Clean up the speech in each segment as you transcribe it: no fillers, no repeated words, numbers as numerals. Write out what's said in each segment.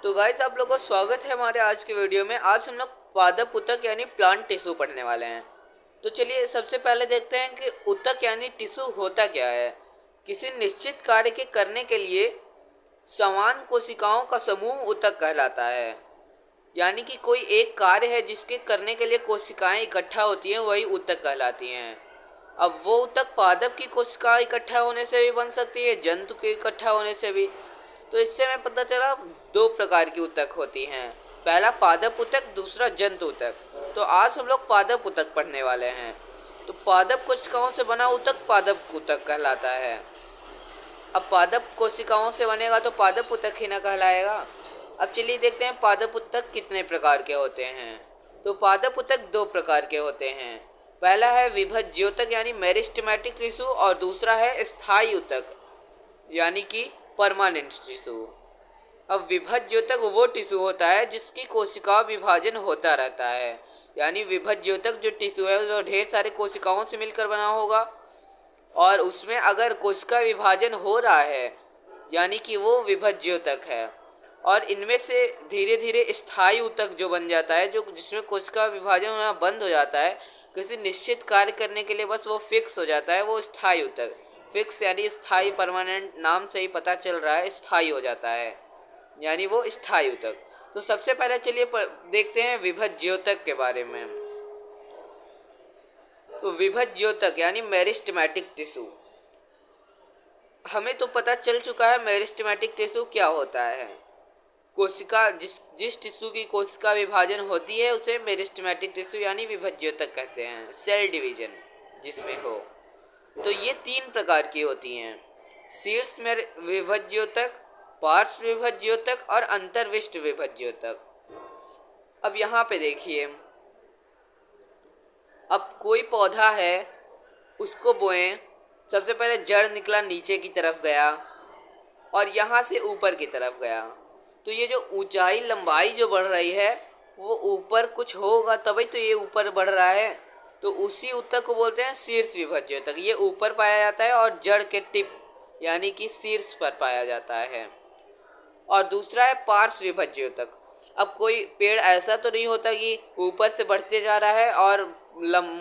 तो गाइस आप लोगों का स्वागत है हमारे आज के वीडियो में। आज हम लोग पादप ऊतक यानी प्लांट टिश्यू पढ़ने वाले हैं। तो चलिए सबसे पहले देखते हैं कि ऊतक यानी टिश्यू होता क्या है। किसी निश्चित कार्य के करने के लिए समान कोशिकाओं का समूह ऊतक कहलाता है। यानी कि कोई एक कार्य है जिसके करने के लिए कोशिकाएं इकट्ठा होती हैं, वही ऊतक कहलाती हैं। अब वो ऊतक पादप की कोशिका इकट्ठा होने से भी बन सकती है, जंतु के इकट्ठा होने से भी। तो इससे हमें पता चला दो प्रकार की ऊतक होती हैं, पहला पादप ऊतक, दूसरा जंतु ऊतक। तो आज हम लोग पादप ऊतक पढ़ने वाले हैं। तो पादप कोशिकाओं से बना ऊतक पादप ऊतक कहलाता है। अब पादप कोशिकाओं से बनेगा तो पादप ऊतक ही ना कहलाएगा। अब चलिए देखते हैं पादप ऊतक कितने प्रकार के होते हैं। तो पादप ऊतक दो प्रकार के होते हैं, पहला है विभज्य ऊतक यानी मेरिस्टेमेटिक टिश्यू, और दूसरा है स्थायी ऊतक यानी कि परमानेंट टिश्यू। अब विभज्य ऊतक वो टिश्यू होता है जिसकी कोशिका विभाजन होता रहता है। यानी विभज्य ऊतक जो टिश्यू है वो ढेर सारे कोशिकाओं से मिलकर बना होगा, और उसमें अगर कोशिका विभाजन हो रहा है यानी कि वो विभज्य ऊतक है। और इनमें से धीरे धीरे स्थायी ऊतक जो बन जाता है, जो जिसमें कोशिका विभाजन होना बंद हो जाता है, किसी निश्चित कार्य करने के लिए बस वो फिक्स हो जाता है, वो स्थायी ऊतक। फिक्स यानी स्थायी, परमानेंट, नाम से ही पता चल रहा है स्थायी हो जाता है, यानी वो स्थायी ऊतक। तो सबसे पहले चलिए देखते हैं विभज्य ऊतक के बारे में। तो विभज्य ऊतक यानी मेरिस्टेमेटिक टिश्यू, हमें तो पता चल चुका है मेरिस्टेमेटिक टिश्यू क्या होता है। कोशिका जिस टिश्यू की कोशिका विभाजन होती है उसे मेरिस्टेमेटिक टिश्यू यानी विभज्य ऊतक कहते हैं, सेल डिवीजन जिसमें हो। तो ये तीन प्रकार की होती हैं, शीर्ष में विभज्य ऊतक, पार्श्व विभज्य ऊतक और अंतर्विष्ट विभज्य ऊतक। अब यहाँ पे देखिए, अब कोई पौधा है, उसको बोएं, सबसे पहले जड़ निकला, नीचे की तरफ गया और यहाँ से ऊपर की तरफ गया। तो ये जो ऊंचाई लंबाई जो बढ़ रही है वो ऊपर कुछ होगा तभी तो ये ऊपर बढ़ रहा है। तो उसी ऊतक को बोलते हैं शीर्ष विभज्य ऊतक। ये ऊपर पाया जाता है और जड़ के टिप यानी कि शीर्ष पर पाया जाता है। और दूसरा है पार्श्व विभज्य ऊतक। अब कोई पेड़ ऐसा तो नहीं होता कि ऊपर से बढ़ते जा रहा है और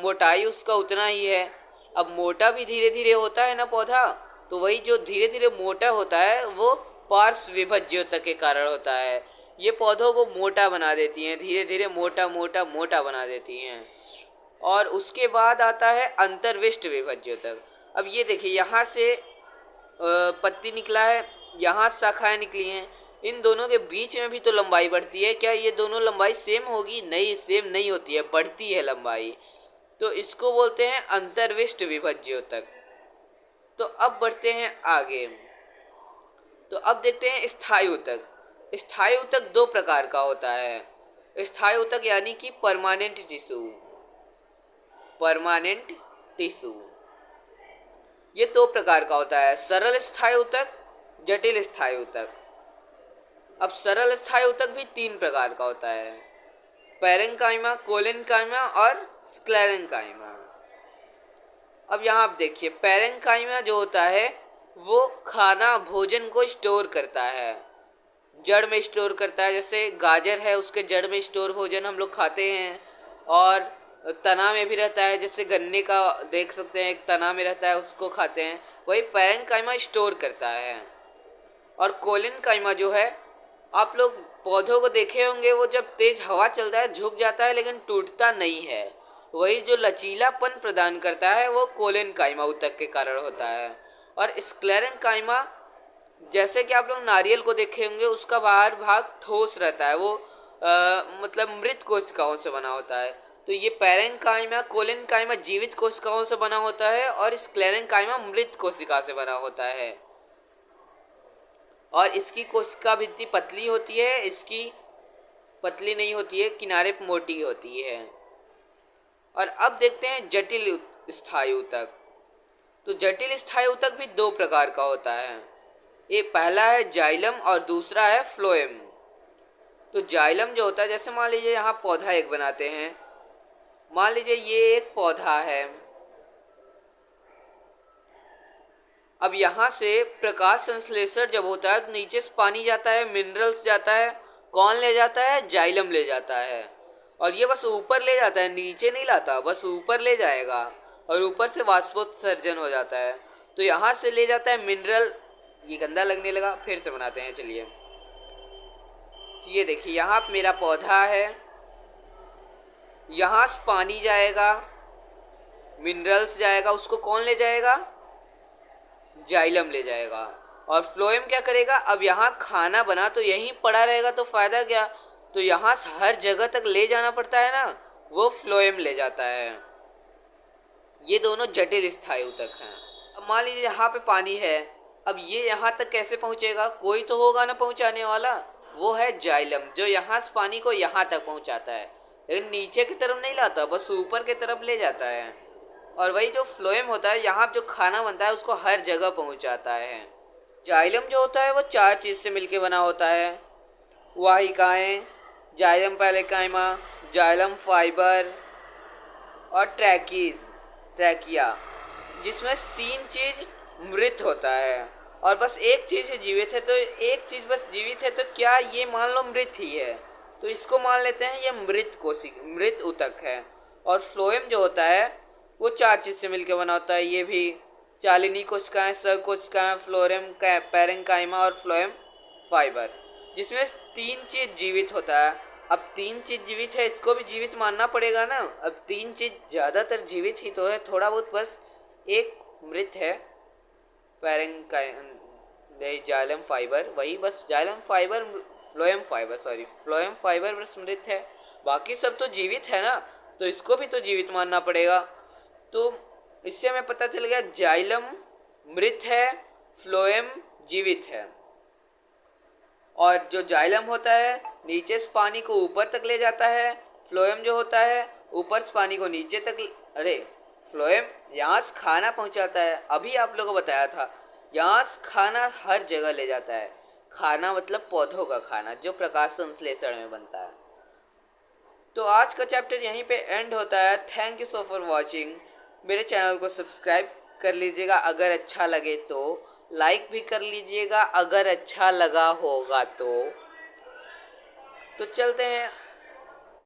मोटाई उसका उतना ही है। अब मोटा भी धीरे धीरे होता है ना पौधा, तो वही जो धीरे धीरे मोटा होता है वो पार्श्व विभज्य ऊतक के कारण होता है। ये पौधों को मोटा बना देती हैं, धीरे धीरे मोटा मोटा मोटा बना देती हैं। और उसके बाद आता है अंतर्विष्ट विभज्य ऊतक। अब ये देखिए, यहाँ से पत्ती निकला है, यहाँ शाखाएं निकली हैं, इन दोनों के बीच में भी तो लंबाई बढ़ती है। क्या ये दोनों लंबाई सेम होगी? नहीं, सेम नहीं होती है, बढ़ती है लंबाई। तो इसको बोलते हैं अंतर्विष्ट विभज्य ऊतक। तो अब बढ़ते हैं आगे। तो अब देखते हैं स्थायी ऊतक। स्थायी ऊतक दो प्रकार का होता है। स्थायी ऊतक यानी कि परमानेंट टिश्यू, परमानेंट टिश्यू ये दो प्रकार का होता है, सरल स्थायी ऊतक, जटिल स्थायी ऊतक। अब सरल स्थायी ऊतक भी तीन प्रकार का होता है, पैरेंकाइमा, कोलेनकाइमा और स्क्लेरेंकाइमा। अब यहाँ आप देखिए, पैरेंकाइमा जो होता है वो खाना, भोजन को स्टोर करता है, जड़ में स्टोर करता है। जैसे गाजर है, उसके जड़ में स्टोर भोजन हम लोग खाते हैं। और तना में भी रहता है, जैसे गन्ने का देख सकते हैं एक तना में रहता है, उसको खाते हैं। वही पैरेंकाइमा स्टोर करता है। और कोलेनकाइमा जो है, आप लोग पौधों को देखे होंगे, वो जब तेज हवा चलता है झुक जाता है लेकिन टूटता नहीं है। वही जो लचीलापन प्रदान करता है वो कोलेनकाइमा ऊतक के कारण होता है। और स्क्लेरेंकाइमा, जैसे कि आप लोग नारियल को देखे होंगे, उसका बाहर भाग ठोस रहता है, वो मतलब मृत कोशिकाओं से बना होता है। तो ये पैरेंकाइमा, कोलेनकाइमा जीवित कोशिकाओं से बना होता है और स्क्लेरेंकाइमा मृत कोशिका से बना होता है। और इसकी कोशिका भित्ति पतली होती है, इसकी पतली नहीं होती है, किनारे पर मोटी होती है। और अब देखते हैं जटिल स्थायी ऊतक। तो जटिल स्थायी ऊतक भी दो प्रकार का होता है, एक पहला है जाइलम और दूसरा है फ्लोएम। तो जाइलम जो होता है, जैसे मान लीजिए यहाँ पौधा एक बनाते हैं, मान लीजिए ये एक पौधा है। अब यहाँ से प्रकाश संश्लेषण जब होता है तो नीचे से पानी जाता है, मिनरल्स जाता है, कौन ले जाता है? जाइलम ले जाता है। और ये बस ऊपर ले जाता है, नीचे नहीं लाता, बस ऊपर ले जाएगा और ऊपर से वाष्पोत्सर्जन हो जाता है। तो यहाँ से ले जाता है मिनरल। ये गंदा लगने लगा, फिर से बनाते हैं चलिए। ये देखिए यहाँ मेरा पौधा है, यहाँ से पानी जाएगा, मिनरल्स जाएगा, उसको कौन ले जाएगा? जाइलम ले जाएगा। और फ्लोएम क्या करेगा? अब यहाँ खाना बना तो यहीं पड़ा रहेगा तो फ़ायदा क्या? तो यहाँ से हर जगह तक ले जाना पड़ता है ना, वो फ्लोएम ले जाता है। ये दोनों जटिल स्थायी ऊतक हैं। अब मान लीजिए यहाँ पे पानी है, अब ये यहाँ तक कैसे पहुँचेगा? कोई तो होगा ना पहुँचाने वाला, वो है जाइलम, जो यहाँ से पानी को यहाँ तक पहुँचाता है, लेकिन नीचे की तरफ नहीं लाता, बस ऊपर की तरफ ले जाता है। और वही जो फ्लोएम होता है, यहाँ जो खाना बनता है उसको हर जगह पहुँचाता है। जाइलम जो होता है वो 4 चीज़ से मिलके बना होता है। वाहिकाएँ, जाइलम पैरेन्काइमा, जाइलम फाइबर और ट्रैकिया, जिसमें 3 चीज़ मृत होता है और बस एक चीज़ जीवित है। तो एक चीज़ बस जीवित है, तो क्या ये मान लो मृत ही है, तो इसको मान लेते हैं ये मृत ऊतक है। और फ्लोएम जो होता है वो 4 चीज़ से मिलकर बना होता है। ये भी चालिनी कोशिकाएं, सहकोशिकाएं, फ्लोएम पैरेन्काइमा और फ्लोएम फाइबर, जिसमें 3 चीज़ जीवित होता है। अब 3 चीज़ जीवित है, इसको भी जीवित मानना पड़ेगा ना। अब 3 चीज़ ज़्यादातर जीवित ही तो है, थोड़ा बहुत बस एक मृत है, जाइलम फाइबर, वही बस जाइलम फाइबर, फ्लोएम फाइबर बस मृत है, बाकी सब तो जीवित है ना, तो इसको भी तो जीवित मानना पड़ेगा। तो इससे हमें पता चल गया जाइलम मृत है, फ्लोएम जीवित है। और जो जाइलम होता है नीचे से पानी को ऊपर तक ले जाता है, फ्लोएम जो होता है ऊपर से पानी को नीचे तक, फ्लोएम यहाँ से खाना पहुँचाता है। अभी आप लोगों को बताया था, यहाँ से खाना हर जगह ले जाता है। खाना मतलब पौधों का खाना, जो प्रकाश संश्लेषण में बनता है। तो आज का चैप्टर यहीं पे एंड होता है। Thank you so for watching. मेरे चैनल को सब्सक्राइब कर लीजिएगा अगर अच्छा लगे तो, लाइक भी कर लीजिएगा अगर अच्छा लगा होगा तो चलते हैं